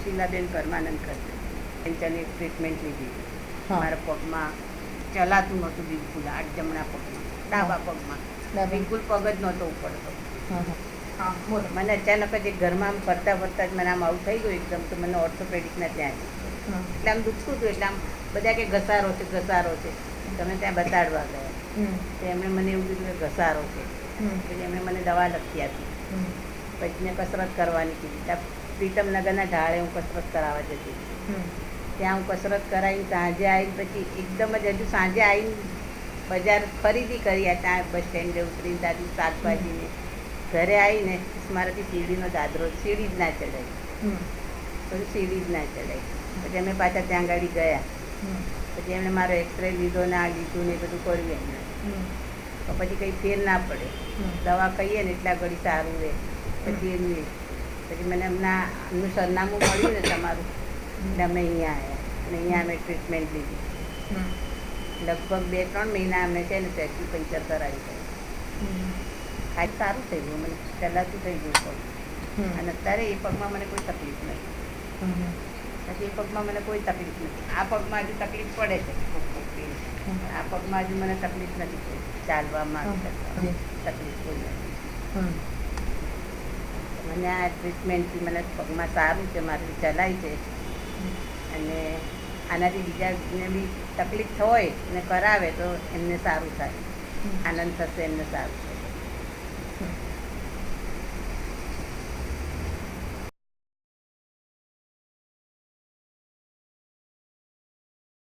સુશીલાબેન પરમાનંદ કરશે પેન્ચરની ટ્રીટમેન્ટ લીધી. હા. મારા પગમાં ચલાતું નહોતું બિલકુલ, આ જમણા પગમાં, ડાબા પગમાં બિલકુલ પગ જ નહોતો ઉપડતો. હા બોલો. મને અચાનક જ એક ઘરમાં આમ ફરતા ફરતા જ મને આમ આવું થઈ ગયું એકદમ, તો મને ઓર્થોપેડિકના ત્યાં એટલે આમ દુખતું હતું. એટલે આમ બધા કે ઘસારો છે ઘસારો છે, તમે ત્યાં બતાડવા ગયા. તો એમણે મને એવું કીધું કે ઘસારો છે. એટલે એમણે મને દવા લખી આપી. પછી મેં કસરત કરવાની કીધી. ત્યાં પ્રીતમનગરના ઢાળે હું કસરત કરાવવા જતી હતી. ત્યાં હું કસરત કરાવીને સાંજે આવીને પછી એકદમ જ હજુ સાંજે આવીને બજાર ખરીદી કરી, આ ત્યાં બસ સ્ટેન્ડે ઉતરીને ત્યાંથી શાકભાજીને ઘરે આવીને મારાથી સીડીનો દાદરો, સીડી જ ના ચડાવી, પછી સીડી જ ના ચડાવી. પછી અમે પાછા ત્યાં ગાડી ગયા. પછી એમણે મારો એક્સરે લીધો ને આ લીધું ને એ બધું કર્યું એમણે. તો પછી કંઈ ફેર ના પડે, દવા કહીએ ને એટલા ઘડી સારું રહે. પછી એમની પછી મને એમનું સરનામું મળ્યું ને તમારું, એટલે અમે અહીંયા આવ્યા અને અહીંયા અમે ટ્રીટમેન્ટ લીધી. લગભગ 2-3 મહિના અમે છે ને પેટી પંચર કરાવી છે. ખાઈ સારું થઈ ગયું મને, પહેલાંથી થઈ ગયું પગ. અને અત્યારે એ પગમાં મને કોઈ તકલીફ નથી. પછી એ પગમાં મને કોઈ તકલીફ નથી. આ પગમાં હજુ તકલીફ પડે છે, આ પગમાં હજુ મને તકલીફ નથી, ચાલવામાં તકલીફ કોઈ નથી. મને આ ટ્રીટમેન્ટથી મને પગમાં સારું છે, મારી ચલાય છે. અને આનાથી બીજાને બી તકલીફ હોય ને કરાવે તો એમને સારું થાય, આનંદ થશે, એમને સારું.